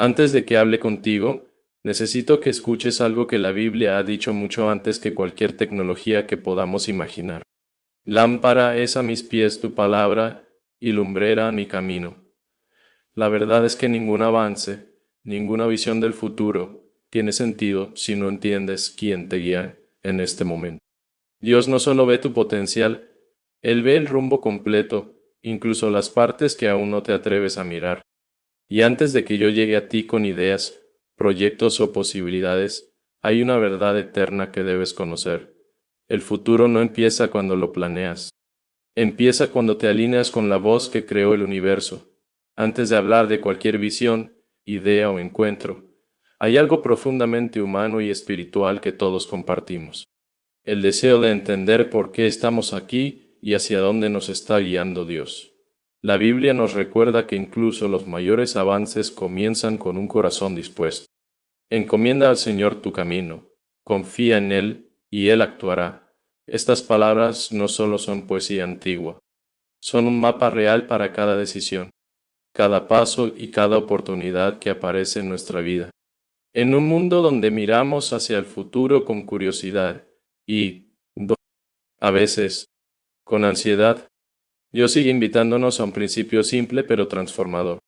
Antes de que hable contigo, necesito que escuches algo que la Biblia ha dicho mucho antes que cualquier tecnología que podamos imaginar. Lámpara es a mis pies tu palabra y lumbrera a mi camino. La verdad es que ningún avance, ninguna visión del futuro tiene sentido si no entiendes quién te guía en este momento. Dios no solo ve tu potencial, Él ve el rumbo completo, incluso las partes que aún no te atreves a mirar. Y antes de que yo llegue a ti con ideas, proyectos o posibilidades, hay una verdad eterna que debes conocer. El futuro no empieza cuando lo planeas. Empieza cuando te alineas con la voz que creó el universo. Antes de hablar de cualquier visión, idea o encuentro, hay algo profundamente humano y espiritual que todos compartimos. El deseo de entender por qué estamos aquí y hacia dónde nos está guiando Dios. La Biblia nos recuerda que incluso los mayores avances comienzan con un corazón dispuesto. Encomienda al Señor tu camino, confía en Él y Él actuará. Estas palabras no solo son poesía antigua, son un mapa real para cada decisión, cada paso y cada oportunidad que aparece en nuestra vida. En un mundo donde miramos hacia el futuro con curiosidad y, a veces, con ansiedad, Dios sigue invitándonos a un principio simple pero transformador.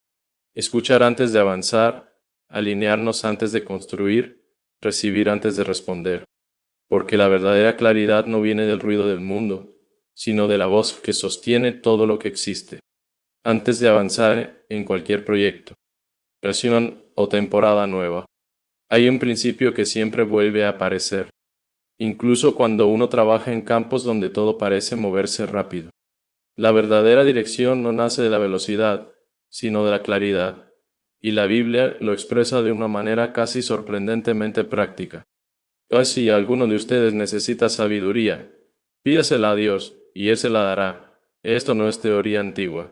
Escuchar antes de avanzar, alinearnos antes de construir, recibir antes de responder. Porque la verdadera claridad no viene del ruido del mundo, sino de la voz que sostiene todo lo que existe. Antes de avanzar en cualquier proyecto, versión o temporada nueva, hay un principio que siempre vuelve a aparecer, incluso cuando uno trabaja en campos donde todo parece moverse rápido. La verdadera dirección no nace de la velocidad, sino de la claridad, y la Biblia lo expresa de una manera casi sorprendentemente práctica. Si alguno de ustedes necesita sabiduría, pídasela a Dios, y Él se la dará. Esto no es teoría antigua.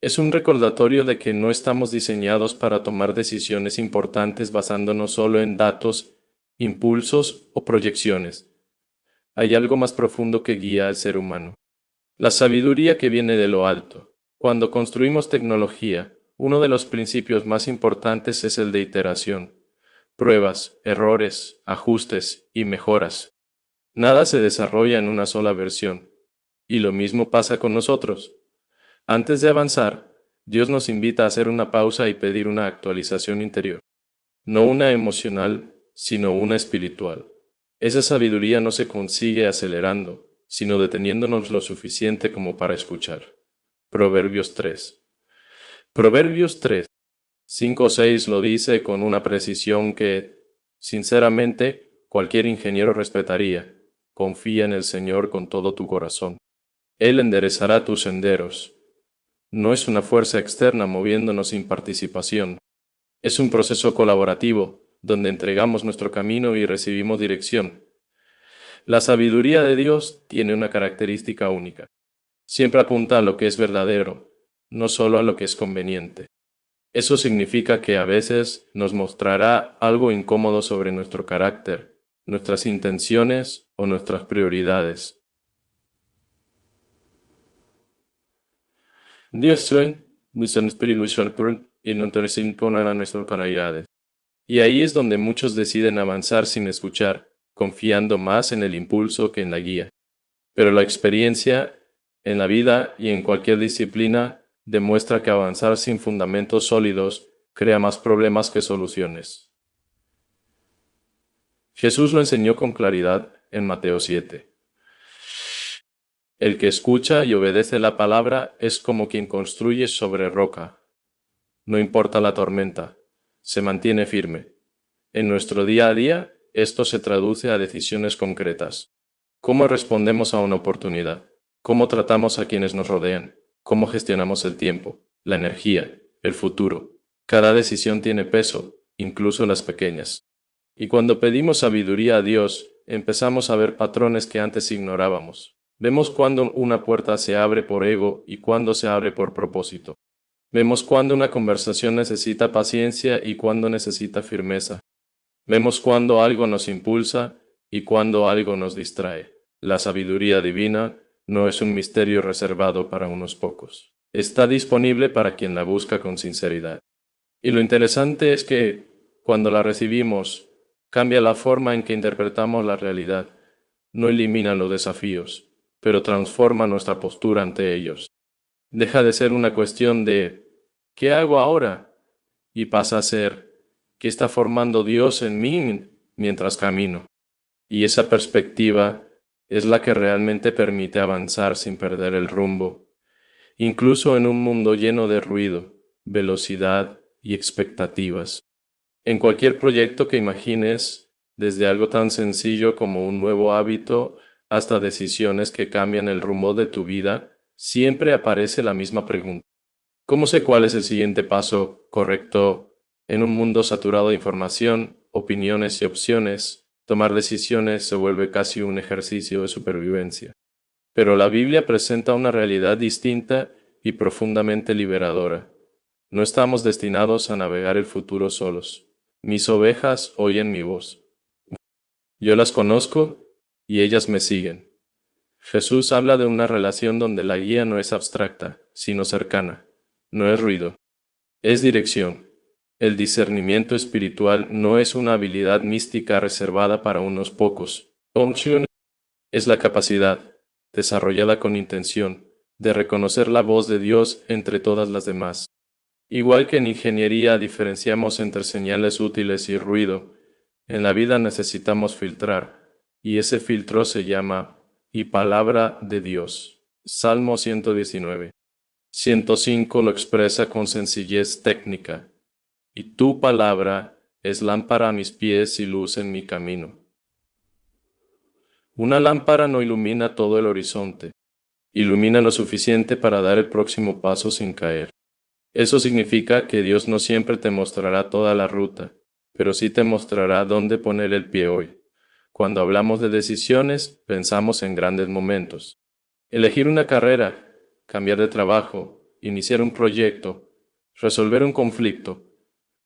Es un recordatorio de que no estamos diseñados para tomar decisiones importantes basándonos solo en datos, impulsos o proyecciones. Hay algo más profundo que guía al ser humano. La sabiduría que viene de lo alto. Cuando construimos tecnología, uno de los principios más importantes es el de iteración. Pruebas, errores, ajustes y mejoras. Nada se desarrolla en una sola versión. Y lo mismo pasa con nosotros. Antes de avanzar, Dios nos invita a hacer una pausa y pedir una actualización interior. No una emocional, sino una espiritual. Esa sabiduría no se consigue acelerando, sino deteniéndonos lo suficiente como para escuchar. Proverbios 3. Proverbios 3, 5 o 6 lo dice con una precisión que, sinceramente, cualquier ingeniero respetaría. Confía en el Señor con todo tu corazón. Él enderezará tus senderos. No es una fuerza externa moviéndonos sin participación. Es un proceso colaborativo, donde entregamos nuestro camino y recibimos dirección. La sabiduría de Dios tiene una característica única. Siempre apunta a lo que es verdadero, no solo a lo que es conveniente. Eso significa que a veces nos mostrará algo incómodo sobre nuestro carácter, nuestras intenciones o nuestras prioridades. Dios nuestro espíritu y no te imponer a nuestras prioridades. Y ahí es donde muchos deciden avanzar sin escuchar, confiando más en el impulso que en la guía. Pero la experiencia en la vida y en cualquier disciplina demuestra que avanzar sin fundamentos sólidos crea más problemas que soluciones. Jesús lo enseñó con claridad en Mateo 7. El que escucha y obedece la palabra es como quien construye sobre roca. No importa la tormenta, se mantiene firme. En nuestro día a día, esto se traduce a decisiones concretas. ¿Cómo respondemos a una oportunidad? ¿Cómo tratamos a quienes nos rodean? ¿Cómo gestionamos el tiempo, la energía, el futuro? Cada decisión tiene peso, incluso las pequeñas. Y cuando pedimos sabiduría a Dios, empezamos a ver patrones que antes ignorábamos. Vemos cuando una puerta se abre por ego y cuando se abre por propósito. Vemos cuando una conversación necesita paciencia y cuando necesita firmeza. Vemos cuando algo nos impulsa y cuando algo nos distrae. La sabiduría divina no es un misterio reservado para unos pocos. Está disponible para quien la busca con sinceridad. Y lo interesante es que cuando la recibimos, cambia la forma en que interpretamos la realidad. No elimina los desafíos, pero transforma nuestra postura ante ellos. Deja de ser una cuestión de ¿qué hago ahora? Y pasa a ser ¿qué está formando Dios en mí mientras camino? Y esa perspectiva es la que realmente permite avanzar sin perder el rumbo, incluso en un mundo lleno de ruido, velocidad y expectativas. En cualquier proyecto que imagines, desde algo tan sencillo como un nuevo hábito hasta decisiones que cambian el rumbo de tu vida, siempre aparece la misma pregunta. ¿Cómo sé cuál es el siguiente paso correcto en un mundo saturado de información, opiniones y opciones? Tomar decisiones se vuelve casi un ejercicio de supervivencia. Pero la Biblia presenta una realidad distinta y profundamente liberadora. No estamos destinados a navegar el futuro solos. Mis ovejas oyen mi voz. Yo las conozco y ellas me siguen. Jesús habla de una relación donde la guía no es abstracta, sino cercana. No es ruido, es dirección. El discernimiento espiritual no es una habilidad mística reservada para unos pocos. Onction es la capacidad, desarrollada con intención, de reconocer la voz de Dios entre todas las demás. Igual que en ingeniería diferenciamos entre señales útiles y ruido, en la vida necesitamos filtrar, y ese filtro se llama y palabra de Dios. Salmo 119. 105 lo expresa con sencillez técnica. Y tu palabra es lámpara a mis pies y luz en mi camino. Una lámpara no ilumina todo el horizonte, ilumina lo suficiente para dar el próximo paso sin caer. Eso significa que Dios no siempre te mostrará toda la ruta, pero sí te mostrará dónde poner el pie hoy. Cuando hablamos de decisiones, pensamos en grandes momentos. Elegir una carrera, cambiar de trabajo, iniciar un proyecto, resolver un conflicto.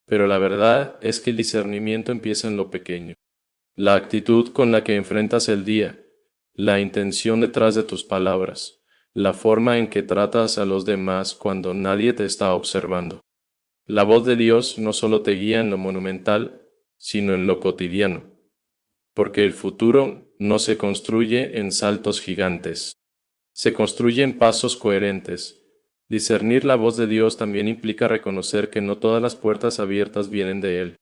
Pero la verdad es que el discernimiento empieza en lo pequeño. La actitud con la que enfrentas el día, la intención detrás de tus palabras, la forma en que tratas a los demás cuando nadie te está observando. La voz de Dios no solo te guía en lo monumental, sino en lo cotidiano, porque el futuro no se construye en saltos gigantes, se construye en pasos coherentes. Discernir la voz de Dios también implica reconocer que no todas las puertas abiertas vienen de Él.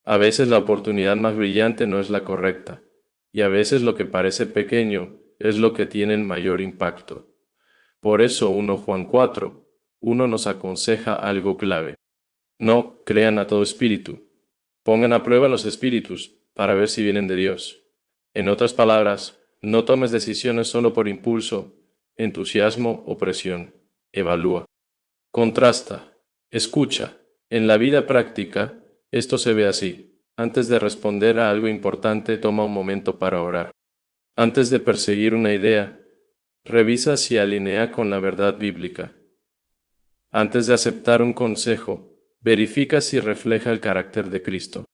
A veces la oportunidad más brillante no es la correcta, y a veces lo que parece pequeño es lo que tiene el mayor impacto. Por eso 1 Juan 4:1 nos aconseja algo clave. No crean a todo espíritu. Pongan a prueba los espíritus para ver si vienen de Dios. En otras palabras, no tomes decisiones solo por impulso, entusiasmo o presión. Evalúa. Contrasta. Escucha. En la vida práctica, esto se ve así. Antes de responder a algo importante, toma un momento para orar. Antes de perseguir una idea, revisa si alinea con la verdad bíblica. Antes de aceptar un consejo, verifica si refleja el carácter de Cristo.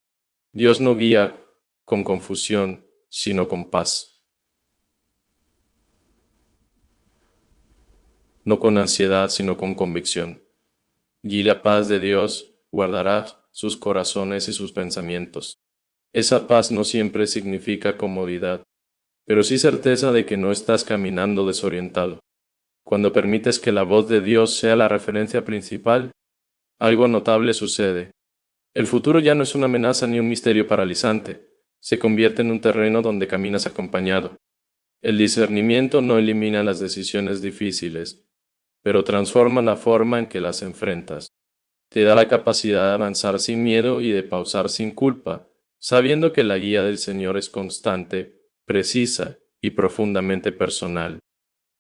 Dios no guía con confusión, sino con paz. No con ansiedad, sino con convicción. Y la paz de Dios guardará sus corazones y sus pensamientos. Esa paz no siempre significa comodidad, pero sí certeza de que no estás caminando desorientado. Cuando permites que la voz de Dios sea la referencia principal, algo notable sucede. El futuro ya no es una amenaza ni un misterio paralizante, se convierte en un terreno donde caminas acompañado. El discernimiento no elimina las decisiones difíciles, pero transforma la forma en que las enfrentas. Te da la capacidad de avanzar sin miedo y de pausar sin culpa, sabiendo que la guía del Señor es constante, precisa y profundamente personal.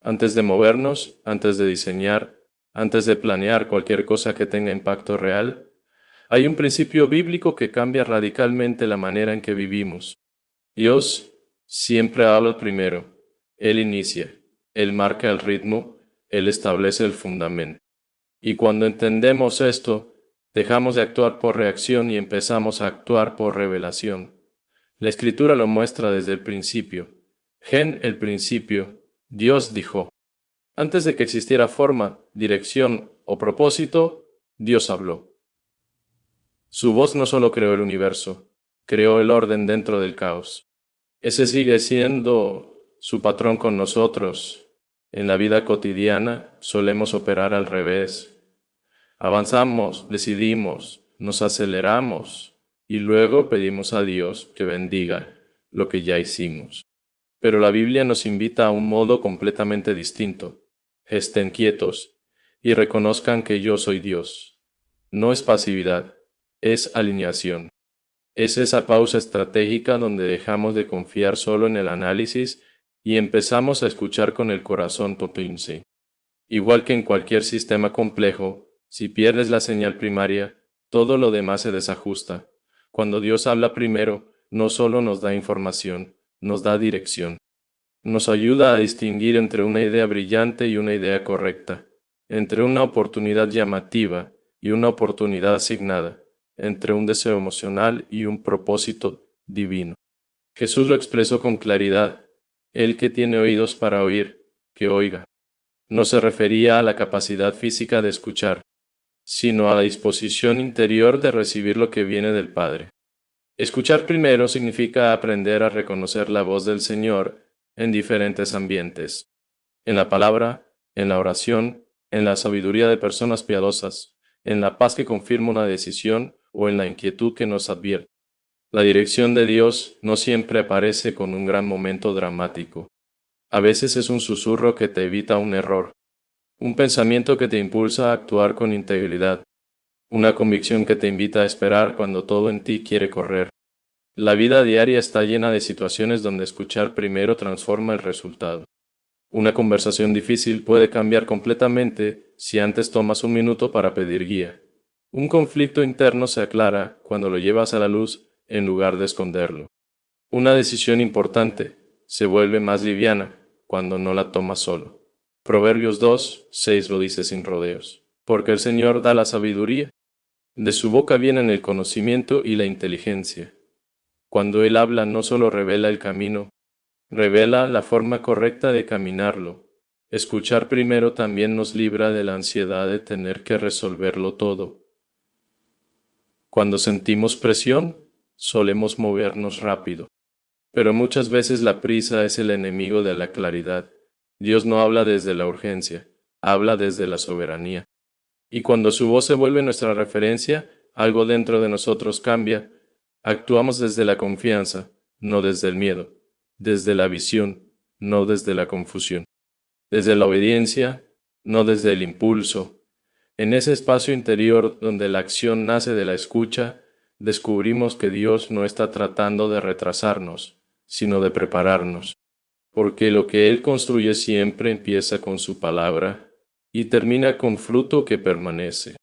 Antes de movernos, antes de diseñar, antes de planear cualquier cosa que tenga impacto real, hay un principio bíblico que cambia radicalmente la manera en que vivimos. Dios siempre habla primero. Él inicia, Él marca el ritmo, Él establece el fundamento. Y cuando entendemos esto, dejamos de actuar por reacción y empezamos a actuar por revelación. La Escritura lo muestra desde el principio. En el principio, Dios dijo. Antes de que existiera forma, dirección o propósito, Dios habló. Su voz no solo creó el universo, creó el orden dentro del caos. Ese sigue siendo su patrón con nosotros. En la vida cotidiana solemos operar al revés. Avanzamos, decidimos, nos aceleramos y luego pedimos a Dios que bendiga lo que ya hicimos. Pero la Biblia nos invita a un modo completamente distinto. Estén quietos y reconozcan que yo soy Dios. No es pasividad, es alineación. Es esa pausa estratégica donde dejamos de confiar solo en el análisis y empezamos a escuchar con el corazón potencial. Igual que en cualquier sistema complejo, si pierdes la señal primaria, todo lo demás se desajusta. Cuando Dios habla primero, no solo nos da información, nos da dirección. Nos ayuda a distinguir entre una idea brillante y una idea correcta, entre una oportunidad llamativa y una oportunidad asignada, entre un deseo emocional y un propósito divino. Jesús lo expresó con claridad: el que tiene oídos para oír, que oiga. No se refería a la capacidad física de escuchar, sino a la disposición interior de recibir lo que viene del Padre. Escuchar primero significa aprender a reconocer la voz del Señor en diferentes ambientes: en la palabra, en la oración, en la sabiduría de personas piadosas, en la paz que confirma una decisión o en la inquietud que nos advierte. La dirección de Dios no siempre aparece con un gran momento dramático. A veces es un susurro que te evita un error, un pensamiento que te impulsa a actuar con integridad, una convicción que te invita a esperar cuando todo en ti quiere correr. La vida diaria está llena de situaciones donde escuchar primero transforma el resultado. Una conversación difícil puede cambiar completamente si antes tomas un minuto para pedir guía. Un conflicto interno se aclara cuando lo llevas a la luz en lugar de esconderlo. Una decisión importante se vuelve más liviana cuando no la tomas solo. Proverbios 2:6 lo dice sin rodeos. Porque el Señor da la sabiduría. De su boca vienen el conocimiento y la inteligencia. Cuando Él habla no solo revela el camino, revela la forma correcta de caminarlo. Escuchar primero también nos libra de la ansiedad de tener que resolverlo todo. Cuando sentimos presión, solemos movernos rápido. Pero muchas veces la prisa es el enemigo de la claridad. Dios no habla desde la urgencia, habla desde la soberanía. Y cuando su voz se vuelve nuestra referencia, algo dentro de nosotros cambia. Actuamos desde la confianza, no desde el miedo, desde la visión, no desde la confusión, desde la obediencia, no desde el impulso. En ese espacio interior donde la acción nace de la escucha, descubrimos que Dios no está tratando de retrasarnos, sino de prepararnos, porque lo que Él construye siempre empieza con su palabra y termina con fruto que permanece.